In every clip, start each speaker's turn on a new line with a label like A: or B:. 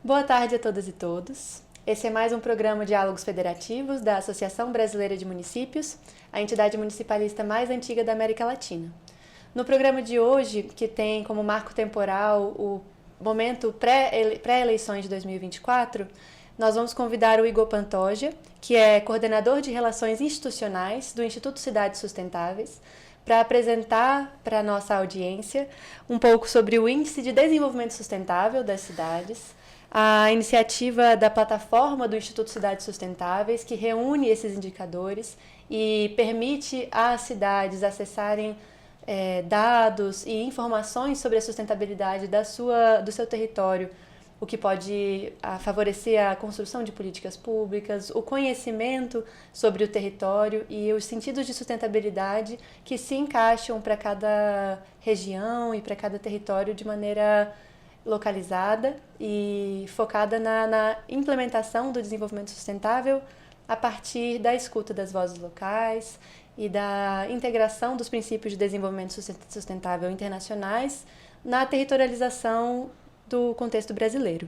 A: Boa tarde a todas e todos. Esse é mais um programa Diálogos Federativos da Associação Brasileira de Municípios, a entidade municipalista mais antiga da América Latina. No programa de hoje, que tem como marco temporal o momento pré-eleições de 2024, nós vamos convidar o Igor Pantoja, que é coordenador de Relações Institucionais do Instituto Cidades Sustentáveis, para apresentar para a nossa audiência um pouco sobre o Índice de Desenvolvimento Sustentável das Cidades, a iniciativa da plataforma do Instituto Cidades Sustentáveis, que reúne esses indicadores e permite às cidades acessarem dados e informações sobre a sustentabilidade do seu território, o que pode favorecer a construção de políticas públicas, o conhecimento sobre o território e os sentidos de sustentabilidade que se encaixam para cada região e para cada território de maneira localizada e focada na implementação do desenvolvimento sustentável a partir da escuta das vozes locais e da integração dos princípios de desenvolvimento sustentável internacionais na territorialização do contexto brasileiro.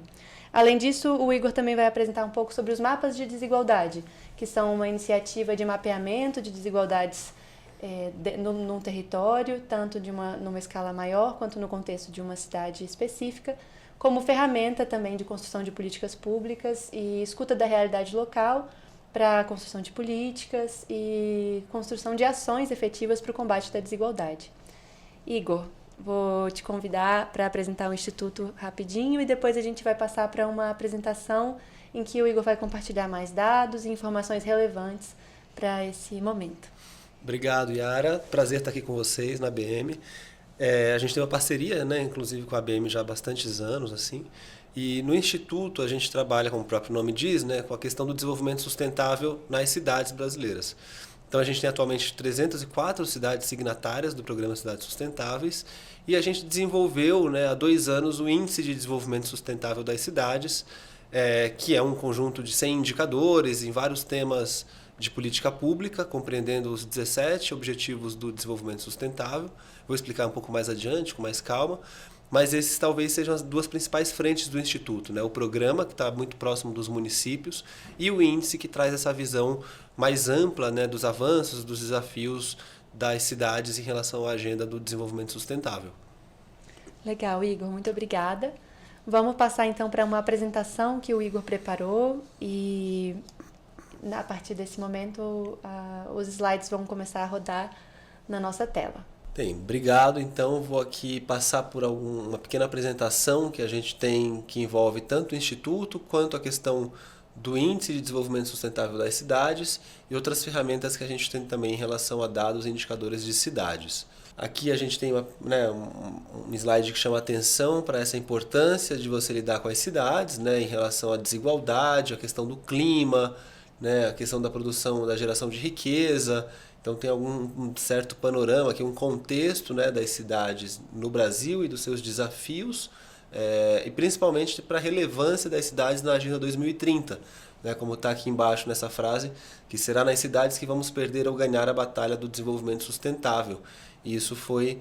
A: Além disso, o Igor também vai apresentar um pouco sobre os mapas de desigualdade, que são uma iniciativa de mapeamento de desigualdades num território, tanto numa escala maior quanto no contexto de uma cidade específica, como ferramenta também de construção de políticas públicas e escuta da realidade local para a construção de políticas e construção de ações efetivas para o combate da desigualdade. Igor, vou te convidar para apresentar o Instituto rapidinho e depois a gente vai passar para uma apresentação em que o Igor vai compartilhar mais dados e informações relevantes para esse momento.
B: Obrigado, Yara. Prazer estar aqui com vocês na ABM. A gente tem uma parceria, né, inclusive com a ABM já há bastantes anos, assim. E no Instituto a gente trabalha, como o próprio nome diz, né, com a questão do desenvolvimento sustentável nas cidades brasileiras. Então a gente tem atualmente 304 cidades signatárias do Programa Cidades Sustentáveis e a gente desenvolveu, né, há 2 anos o Índice de Desenvolvimento Sustentável das Cidades, que é um conjunto de 100 indicadores em vários temas de política pública, compreendendo os 17 Objetivos do Desenvolvimento Sustentável. Vou explicar um pouco mais adiante, com mais calma, mas esses talvez sejam as 2 principais frentes do Instituto, né? O programa, que está muito próximo dos municípios, e o índice, que traz essa visão mais ampla, né, dos avanços, dos desafios das cidades em relação à agenda do desenvolvimento sustentável.
A: Legal, Igor, muito obrigada. Vamos passar então para uma apresentação que o Igor preparou e a partir desse momento os slides vão começar a rodar na nossa tela.
B: Bem, obrigado. Então, vou aqui passar por uma pequena apresentação que a gente tem, que envolve tanto o Instituto quanto a questão do Índice de Desenvolvimento Sustentável das Cidades e outras ferramentas que a gente tem também em relação a dados e indicadores de cidades. Aqui a gente tem um slide que chama atenção para essa importância de você lidar com as cidades, né, em relação à desigualdade, a questão do clima, né, a questão da produção, da geração de riqueza. Então tem um certo panorama aqui, um contexto, né, das cidades no Brasil e dos seus desafios, e principalmente para a relevância das cidades na Agenda 2030, né, como está aqui embaixo nessa frase, que será nas cidades que vamos perder ou ganhar a batalha do desenvolvimento sustentável. E isso foi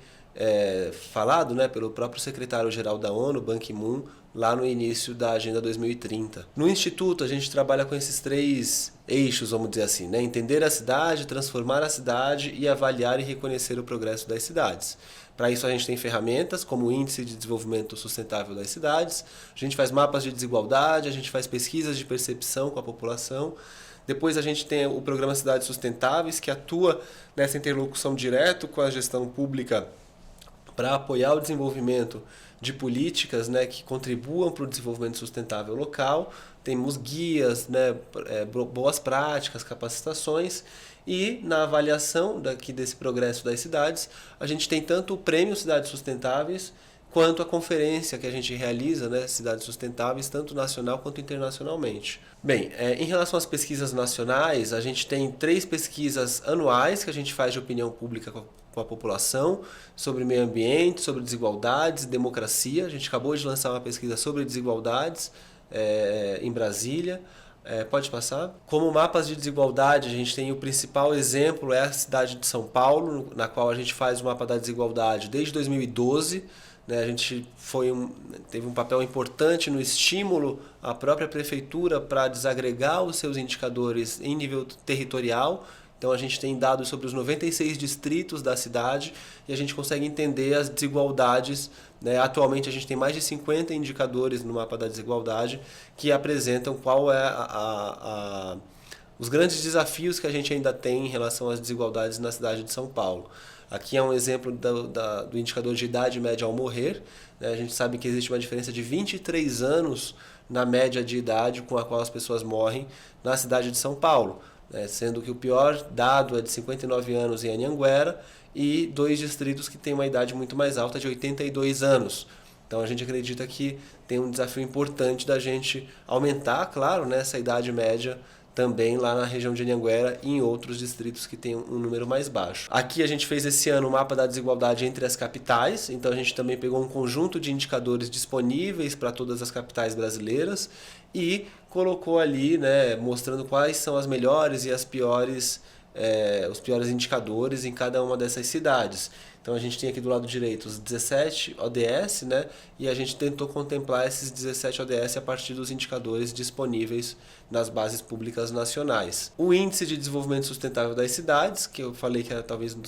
B: falado, né, pelo próprio secretário-geral da ONU, Ban Ki-moon, lá no início da Agenda 2030. No Instituto, a gente trabalha com esses 3 eixos, vamos dizer assim, né? Entender a cidade, transformar a cidade e avaliar e reconhecer o progresso das cidades. Para isso, a gente tem ferramentas como o Índice de Desenvolvimento Sustentável das Cidades, a gente faz mapas de desigualdade, a gente faz pesquisas de percepção com a população. Depois a gente tem o Programa Cidades Sustentáveis, que atua nessa interlocução direto com a gestão pública para apoiar o desenvolvimento de políticas, né, que contribuam para o desenvolvimento sustentável local. Temos guias, né, boas práticas, capacitações, e na avaliação desse progresso das cidades, a gente tem tanto o Prêmio Cidades Sustentáveis quanto a conferência que a gente realiza, né, Cidades Sustentáveis, tanto nacional quanto internacionalmente. Bem, em relação às pesquisas nacionais, a gente tem 3 pesquisas anuais que a gente faz de opinião pública com a população, sobre meio ambiente, sobre desigualdades e democracia. A gente acabou de lançar uma pesquisa sobre desigualdades em Brasília. Pode passar. Como mapas de desigualdade, a gente tem o principal exemplo, é a cidade de São Paulo, na qual a gente faz o mapa da desigualdade desde 2012, né? A gente teve um papel importante no estímulo à própria prefeitura para desagregar os seus indicadores em nível territorial. Então a gente tem dados sobre os 96 distritos da cidade e a gente consegue entender as desigualdades, né? Atualmente a gente tem mais de 50 indicadores no mapa da desigualdade que apresentam qual é os grandes desafios que a gente ainda tem em relação às desigualdades na cidade de São Paulo. Aqui é um exemplo do indicador de idade média ao morrer, né? A gente sabe que existe uma diferença de 23 anos na média de idade com a qual as pessoas morrem na cidade de São Paulo, né? Sendo que o pior dado é de 59 anos em Anhanguera e 2 distritos que têm uma idade muito mais alta, de 82 anos. Então a gente acredita que tem um desafio importante da gente aumentar, claro, né, essa idade média também lá na região de Anhanguera e em outros distritos que tem um número mais baixo. Aqui a gente fez esse ano o mapa da desigualdade entre as capitais, então a gente também pegou um conjunto de indicadores disponíveis para todas as capitais brasileiras e colocou ali, né, mostrando quais são as melhores e os piores indicadores em cada uma dessas cidades. Então a gente tem aqui do lado direito os 17 ODS, né? E a gente tentou contemplar esses 17 ODS a partir dos indicadores disponíveis nas bases públicas nacionais. O Índice de Desenvolvimento Sustentável das Cidades, que eu falei que é talvez uma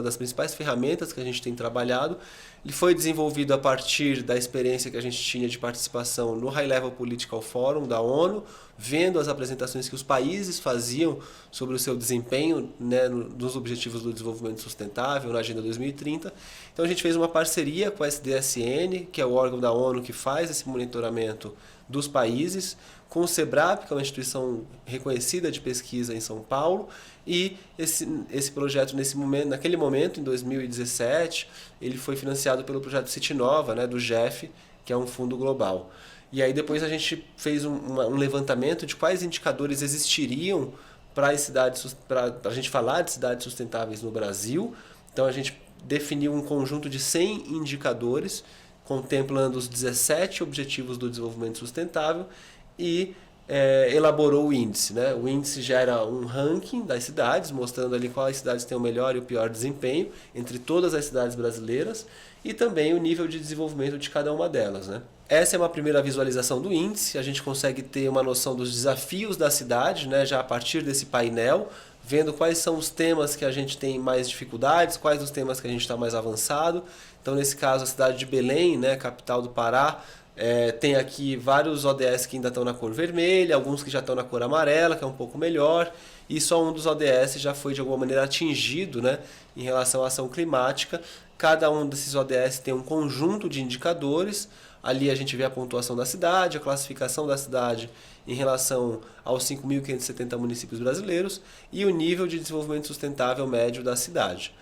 B: das principais ferramentas que a gente tem trabalhado, ele foi desenvolvido a partir da experiência que a gente tinha de participação no High Level Political Forum da ONU, vendo as apresentações que os países faziam sobre o seu desempenho, né, nos Objetivos do Desenvolvimento Sustentável, na Agenda 2030. Então a gente fez uma parceria com a SDSN, que é o órgão da ONU que faz esse monitoramento dos países, com o SEBRAP, que é uma instituição reconhecida de pesquisa em São Paulo, e esse projeto naquele momento, em 2017, ele foi financiado pelo projeto City Nova, né, do GEF, que é um fundo global. E aí depois a gente fez um levantamento de quais indicadores existiriam para a gente falar de cidades sustentáveis no Brasil. Então a gente definiu um conjunto de 100 indicadores, contemplando os 17 Objetivos do Desenvolvimento Sustentável e elaborou o índice, né? O índice gera um ranking das cidades, mostrando ali quais cidades têm o melhor e o pior desempenho entre todas as cidades brasileiras e também o nível de desenvolvimento de cada uma delas, né? Essa é uma primeira visualização do índice, a gente consegue ter uma noção dos desafios da cidade, né, já a partir desse painel, vendo quais são os temas que a gente tem mais dificuldades, quais os temas que a gente está mais avançado. Então, nesse caso, a cidade de Belém, né, capital do Pará, tem aqui vários ODS que ainda estão na cor vermelha, alguns que já estão na cor amarela, que é um pouco melhor, e só um dos ODS já foi de alguma maneira atingido, né, em relação à ação climática. Cada um desses ODS tem um conjunto de indicadores. Ali a gente vê a pontuação da cidade, a classificação da cidade em relação aos 5.570 municípios brasileiros e o nível de desenvolvimento sustentável médio da cidade.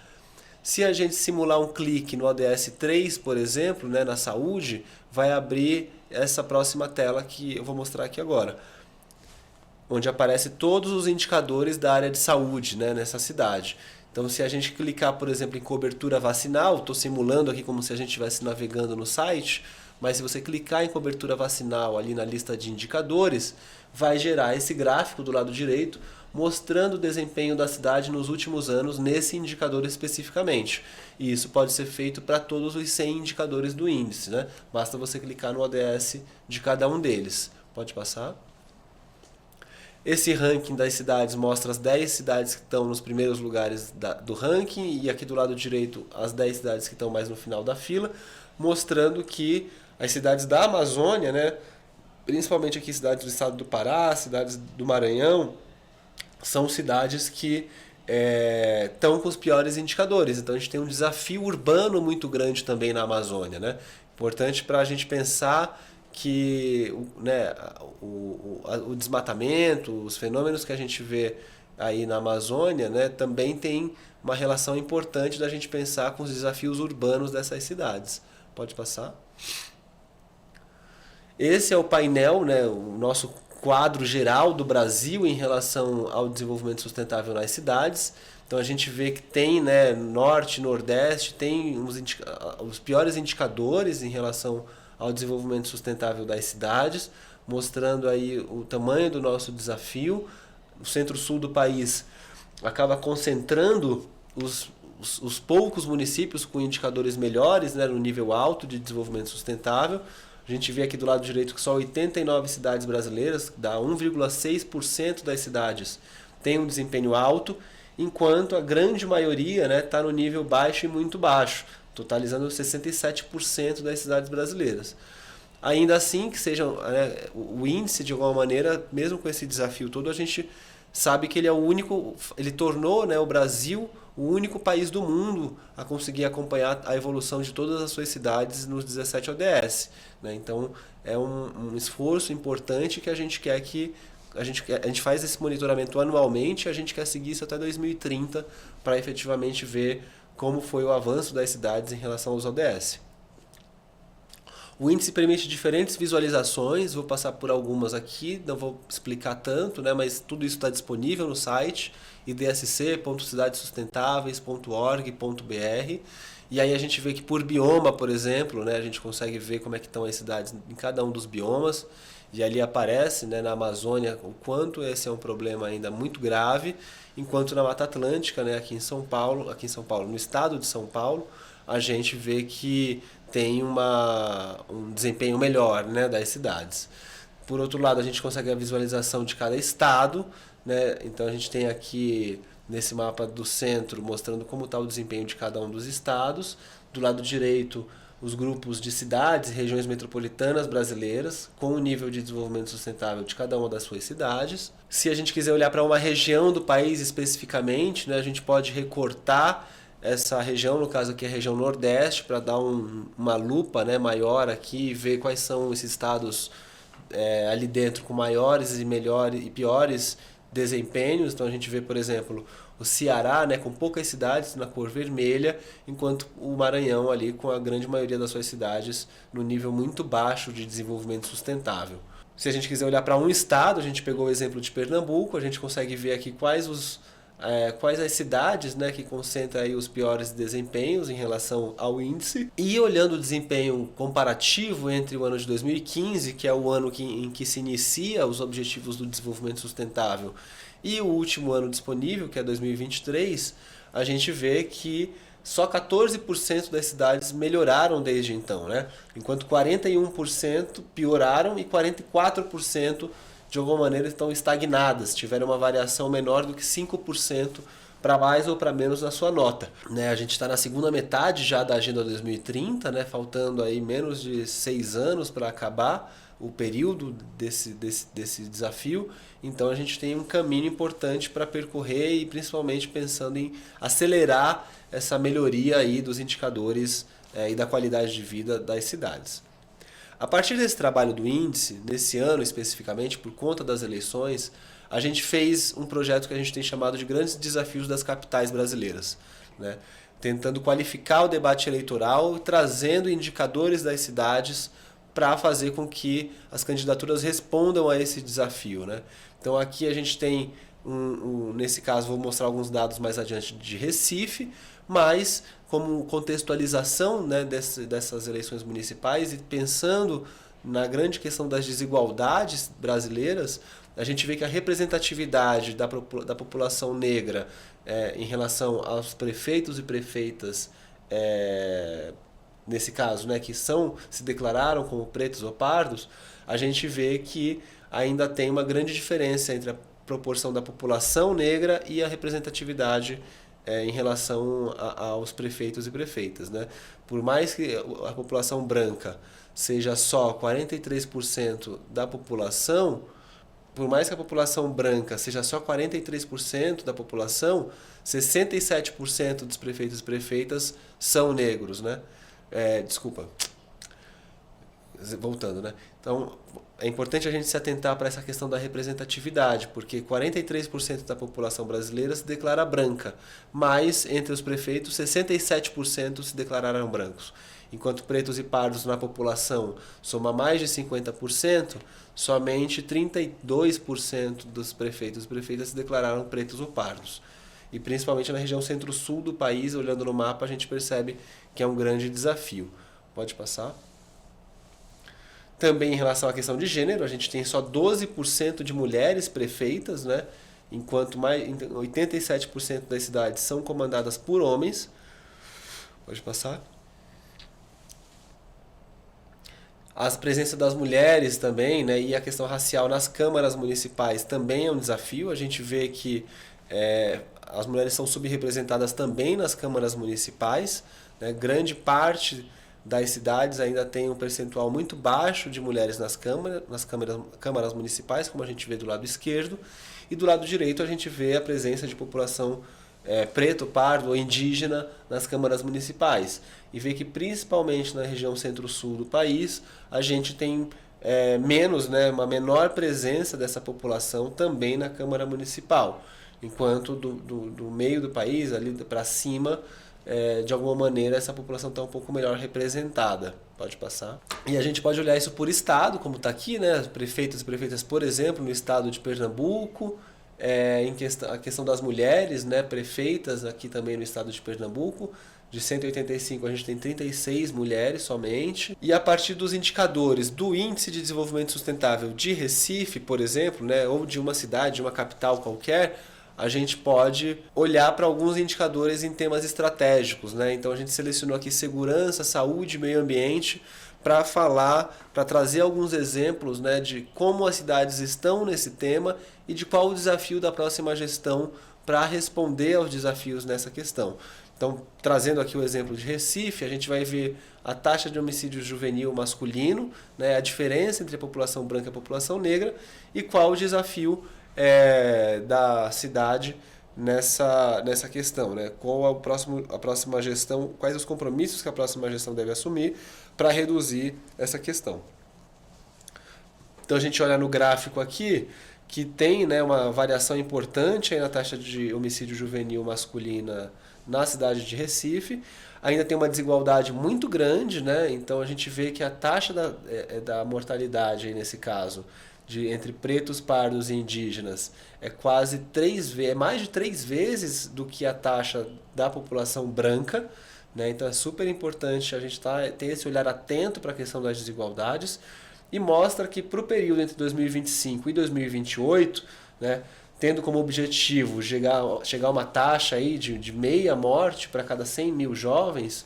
B: Se a gente simular um clique no ODS 3, por exemplo, né, na saúde, vai abrir essa próxima tela que eu vou mostrar aqui agora, onde aparece todos os indicadores da área de saúde, né, nessa cidade. Então, se a gente clicar, por exemplo, em cobertura vacinal, estou simulando aqui como se a gente estivesse navegando no site, mas se você clicar em cobertura vacinal ali na lista de indicadores, vai gerar esse gráfico do lado direito, mostrando o desempenho da cidade nos últimos anos nesse indicador especificamente. E isso pode ser feito para todos os 100 indicadores do índice, né? Basta você clicar no ODS de cada um deles. Pode passar. Esse ranking das cidades mostra as 10 cidades que estão nos primeiros lugares do ranking e aqui do lado direito as 10 cidades que estão mais no final da fila, mostrando que as cidades da Amazônia, né, principalmente aqui cidades do estado do Pará, cidades do Maranhão, são cidades que estão com os piores indicadores. Então a gente tem um desafio urbano muito grande também na Amazônia, né? Importante para a gente pensar que, né, o desmatamento, os fenômenos que a gente vê aí na Amazônia, né, também tem uma relação importante da gente pensar com os desafios urbanos dessas cidades. Pode passar. Esse é o painel, né, o nosso quadro geral do Brasil em relação ao desenvolvimento sustentável nas cidades. Então a gente vê que tem, né, norte, nordeste, tem os piores indicadores em relação ao desenvolvimento sustentável das cidades, mostrando aí o tamanho do nosso desafio. O centro-sul do país acaba concentrando os poucos municípios com indicadores melhores, né, no nível alto de desenvolvimento sustentável. A gente vê aqui do lado direito que só 89 cidades brasileiras, dá 1,6% das cidades, tem um desempenho alto, enquanto a grande maioria está no nível baixo e muito baixo, totalizando 67% das cidades brasileiras. Ainda assim, que seja, né, o índice, de alguma maneira, mesmo com esse desafio todo, a gente sabe que ele é o único, ele tornou, né, o Brasil o único país do mundo a conseguir acompanhar a evolução de todas as suas cidades nos 17 ODS. Né? Então, é um esforço importante que a gente quer que a gente faz esse monitoramento anualmente, e a gente quer seguir isso até 2030 para efetivamente ver como foi o avanço das cidades em relação aos ODS. O índice permite diferentes visualizações, vou passar por algumas aqui, não vou explicar tanto, né, mas tudo isso está disponível no site idsc.cidadessustentáveis.org.br. E aí a gente vê que por bioma, por exemplo, né, a gente consegue ver como é que estão as cidades em cada um dos biomas. E ali aparece, né, na Amazônia, o quanto esse é um problema ainda muito grave, enquanto na Mata Atlântica, né, aqui em São Paulo, no estado de São Paulo, a gente vê que tem um desempenho melhor, né, das cidades. Por outro lado, a gente consegue a visualização de cada estado, né? Então a gente tem aqui nesse mapa do centro mostrando como está o desempenho de cada um dos estados. Do lado direito, os grupos de cidades e regiões metropolitanas brasileiras, com o nível de desenvolvimento sustentável de cada uma das suas cidades. Se a gente quiser olhar para uma região do país especificamente, né, a gente pode recortar essa região, no caso aqui a região Nordeste, para dar uma lupa, né, maior aqui e ver quais são esses estados ali dentro com maiores e melhores e piores desempenhos. Então a gente vê, por exemplo, o Ceará, né, com poucas cidades na cor vermelha, enquanto o Maranhão ali com a grande maioria das suas cidades no nível muito baixo de desenvolvimento sustentável. Se a gente quiser olhar para um estado, a gente pegou o exemplo de Pernambuco, a gente consegue ver aqui quais as cidades, né, que concentram aí os piores desempenhos em relação ao índice. E olhando o desempenho comparativo entre o ano de 2015, que é o ano em que se inicia os Objetivos do Desenvolvimento Sustentável, e o último ano disponível, que é 2023, a gente vê que só 14% das cidades melhoraram desde então, né? Enquanto 41% pioraram e 44% de alguma maneira estão estagnadas, tiveram uma variação menor do que 5% para mais ou para menos na sua nota. Né? A gente está na segunda metade já da Agenda 2030, né? Faltando aí menos de 6 anos para acabar o período desse desafio, então a gente tem um caminho importante para percorrer e principalmente pensando em acelerar essa melhoria aí dos indicadores e da qualidade de vida das cidades. A partir desse trabalho do índice, nesse ano especificamente, por conta das eleições, a gente fez um projeto que a gente tem chamado de Grandes Desafios das Capitais Brasileiras, né? Tentando qualificar o debate eleitoral e trazendo indicadores das cidades para fazer com que as candidaturas respondam a esse desafio, né? Então aqui a gente tem, nesse caso vou mostrar alguns dados mais adiante de Recife, mas como contextualização, né, dessas eleições municipais e pensando na grande questão das desigualdades brasileiras, a gente vê que a representatividade da população negra em relação aos prefeitos e prefeitas, nesse caso, né, que se declararam como pretos ou pardos, a gente vê que ainda tem uma grande diferença entre a proporção da população negra e a representatividade em relação aos prefeitos e prefeitas, né? Por mais que a população branca seja só 43% da população, por mais que a população branca seja só 43% da população, 67% dos prefeitos e prefeitas são negros, né? Voltando, né? Então, é importante a gente se atentar para essa questão da representatividade, porque 43% da população brasileira se declara branca, mas entre os prefeitos 67% se declararam brancos. Enquanto pretos e pardos na população soma mais de 50%, somente 32% dos prefeitos e prefeitas se declararam pretos ou pardos. E principalmente na região centro-sul do país, olhando no mapa, a gente percebe que é um grande desafio. Pode passar. Também em relação à questão de gênero, a gente tem só 12% de mulheres prefeitas, né? enquanto 87% das cidades são comandadas por homens. Pode passar. A presença das mulheres também, né, e a questão racial nas câmaras municipais também é um desafio. A gente vê que as mulheres são subrepresentadas também nas câmaras municipais, né? Grande parte das cidades ainda tem um percentual muito baixo de mulheres nas câmaras municipais, como a gente vê do lado esquerdo, e do lado direito a gente vê a presença de população preto, pardo ou indígena nas câmaras municipais. E vê que principalmente na região centro-sul do país a gente tem menos, né, uma menor presença dessa população também na Câmara Municipal. Enquanto do meio do país, ali para cima, de alguma maneira essa população está um pouco melhor representada. Pode passar. E a gente pode olhar isso por estado, como está aqui, né? Prefeitos e prefeitas, por exemplo, no estado de Pernambuco, a questão das mulheres, né, prefeitas aqui também no estado de Pernambuco. De 185 a gente tem 36 mulheres somente. E a partir dos indicadores do Índice de Desenvolvimento Sustentável de Recife, por exemplo, né, ou de uma cidade, de uma capital qualquer, a gente pode olhar para alguns indicadores em temas estratégicos, né? Então a gente selecionou aqui segurança, saúde e meio ambiente para trazer alguns exemplos, né, de como as cidades estão nesse tema e de qual o desafio da próxima gestão para responder aos desafios nessa questão. Então, trazendo aqui o exemplo de Recife, a gente vai ver a taxa de homicídio juvenil masculino, né, a diferença entre a população branca e a população negra, e qual o desafio da cidade nessa questão, né? Qual a próxima gestão, quais os compromissos que a próxima gestão deve assumir para reduzir essa questão. Então a gente olha no gráfico aqui que tem, né, uma variação importante aí na taxa de homicídio juvenil masculina na cidade de Recife. Ainda tem uma desigualdade muito grande, né? Então a gente vê que a taxa da mortalidade aí nesse caso entre pretos, pardos e indígenas é mais de 3 vezes do que a taxa da população branca, né? Então é super importante a gente ter esse olhar atento para a questão das desigualdades, e mostra que para o período entre 2025 e 2028, né, tendo como objetivo chegar a uma taxa aí de meia morte para cada 100 mil jovens,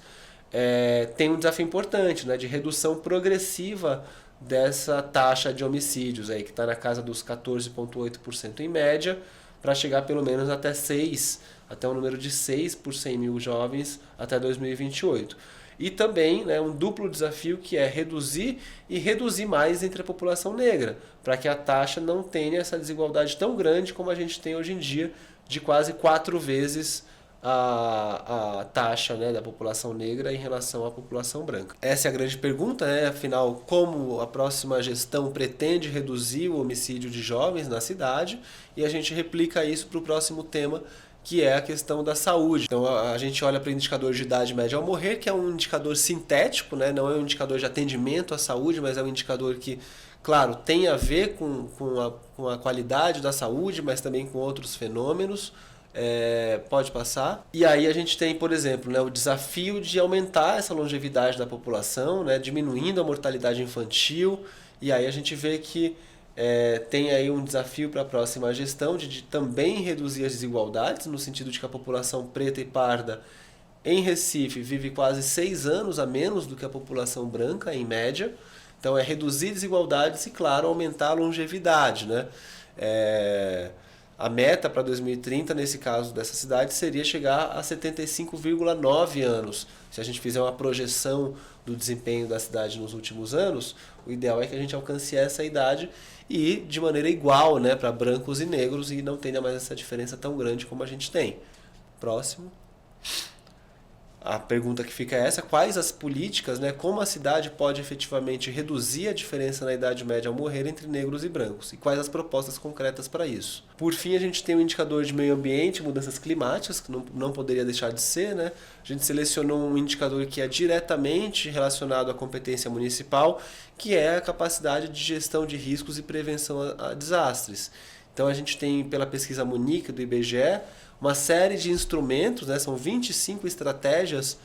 B: tem um desafio importante, né, de redução progressiva dessa taxa de homicídios, aí, que está na casa dos 14,8% em média, para chegar pelo menos até um número de 6 por 100 mil jovens até 2028. E também, né, um duplo desafio que é reduzir mais entre a população negra, para que a taxa não tenha essa desigualdade tão grande como a gente tem hoje em dia, de quase 4 vezes a taxa, né, da população negra em relação à população branca. Essa é a grande pergunta, né? Afinal, como a próxima gestão pretende reduzir o homicídio de jovens na cidade, e a gente replica isso para o próximo tema, que é a questão da saúde. Então a gente olha para o indicador de idade média ao morrer, que é um indicador sintético, né? Não é um indicador de atendimento à saúde, mas é um indicador que, claro, tem a ver com a qualidade da saúde, mas também com outros fenômenos. Pode passar. E aí a gente tem, por exemplo, né, o desafio de aumentar essa longevidade da população, né, diminuindo a mortalidade infantil, e aí a gente vê que tem aí um desafio para a próxima gestão de também reduzir as desigualdades, no sentido de que a população preta e parda em Recife vive quase 6 anos a menos do que a população branca, em média. Então é reduzir desigualdades e, claro, aumentar a longevidade, né? A meta para 2030, nesse caso dessa cidade, seria chegar a 75,9 anos. Se a gente fizer uma projeção do desempenho da cidade nos últimos anos, o ideal é que a gente alcance essa idade e de maneira igual, né, para brancos e negros, e não tenha mais essa diferença tão grande como a gente tem. Próximo. A pergunta que fica é essa: quais as políticas, né, como a cidade pode efetivamente reduzir a diferença na idade média ao morrer entre negros e brancos? E quais as propostas concretas para isso? Por fim, a gente tem o indicador de meio ambiente, mudanças climáticas, que não poderia deixar de ser, né? A gente selecionou um indicador que é diretamente relacionado à competência municipal, que é a capacidade de gestão de riscos e prevenção a desastres. Então a gente tem, pela pesquisa Munique do IBGE, uma série de instrumentos, né? São 25 estratégias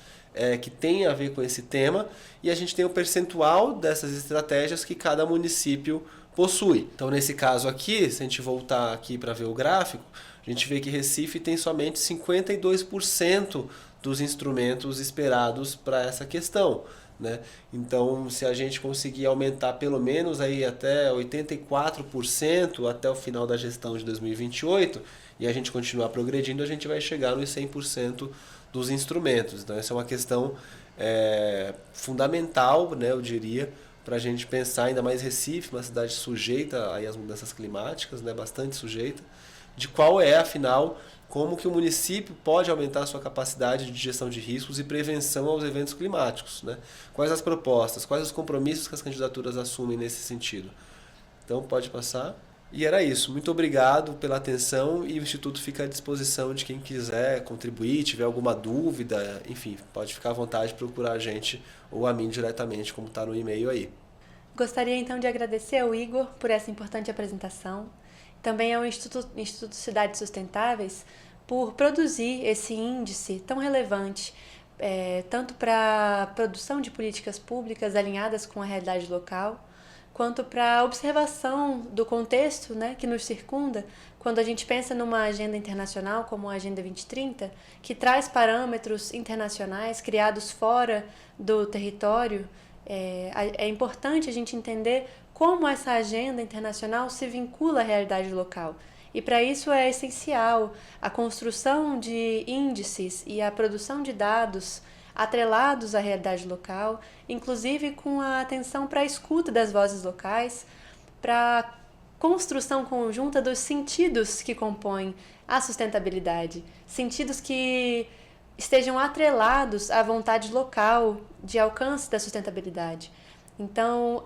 B: que têm a ver com esse tema, e a gente tem o percentual dessas estratégias que cada município possui. Então, nesse caso aqui, se a gente voltar aqui para ver o gráfico, a gente vê que Recife tem somente 52% dos instrumentos esperados para essa questão, né? Então, se a gente conseguir aumentar pelo menos aí até 84% até o final da gestão de 2028 e a gente continuar progredindo, a gente vai chegar nos 100% dos instrumentos. Então, essa é uma questão fundamental, né, eu diria, para a gente pensar, ainda mais Recife, uma cidade sujeita aí às mudanças climáticas, né, bastante sujeita, de qual é, afinal, como que o município pode aumentar a sua capacidade de gestão de riscos e prevenção aos eventos climáticos, né? Quais as propostas, quais os compromissos que as candidaturas assumem nesse sentido. Então, pode passar. E era isso. Muito obrigado pela atenção e o Instituto fica à disposição de quem quiser contribuir, tiver alguma dúvida, enfim, pode ficar à vontade de procurar a gente ou a mim diretamente, como está no e-mail aí.
A: Gostaria então de agradecer ao Igor por essa importante apresentação, também ao Instituto Cidades Sustentáveis por produzir esse índice tão relevante, tanto para a produção de políticas públicas alinhadas com a realidade local, quanto para a observação do contexto, né, que nos circunda, quando a gente pensa numa agenda internacional como a Agenda 2030, que traz parâmetros internacionais criados fora do território. É importante a gente entender como essa agenda internacional se vincula à realidade local. E para isso é essencial a construção de índices e a produção de dados atrelados à realidade local, inclusive com a atenção para a escuta das vozes locais, para a construção conjunta dos sentidos que compõem a sustentabilidade, sentidos que estejam atrelados à vontade local de alcance da sustentabilidade. Então,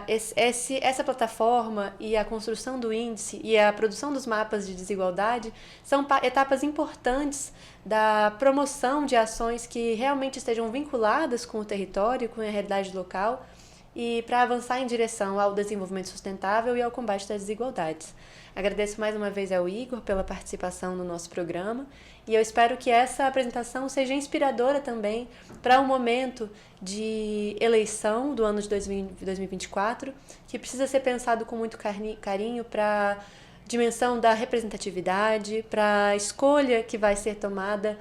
A: essa plataforma e a construção do índice e a produção dos mapas de desigualdade são etapas importantes da promoção de ações que realmente estejam vinculadas com o território, com a realidade local, e para avançar em direção ao desenvolvimento sustentável e ao combate das desigualdades. Agradeço mais uma vez ao Igor pela participação no nosso programa e eu espero que essa apresentação seja inspiradora também para um momento de eleição do ano de 2024, que precisa ser pensado com muito carinho para a dimensão da representatividade, para a escolha que vai ser tomada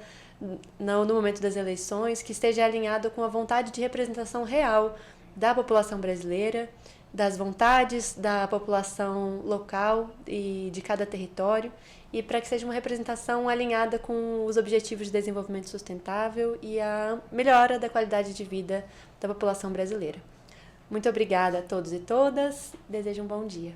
A: no momento das eleições, que esteja alinhado com a vontade de representação real da população brasileira, das vontades da população local e de cada território, e para que seja uma representação alinhada com os objetivos de desenvolvimento sustentável e a melhora da qualidade de vida da população brasileira. Muito obrigada a todos e todas, desejo um bom dia.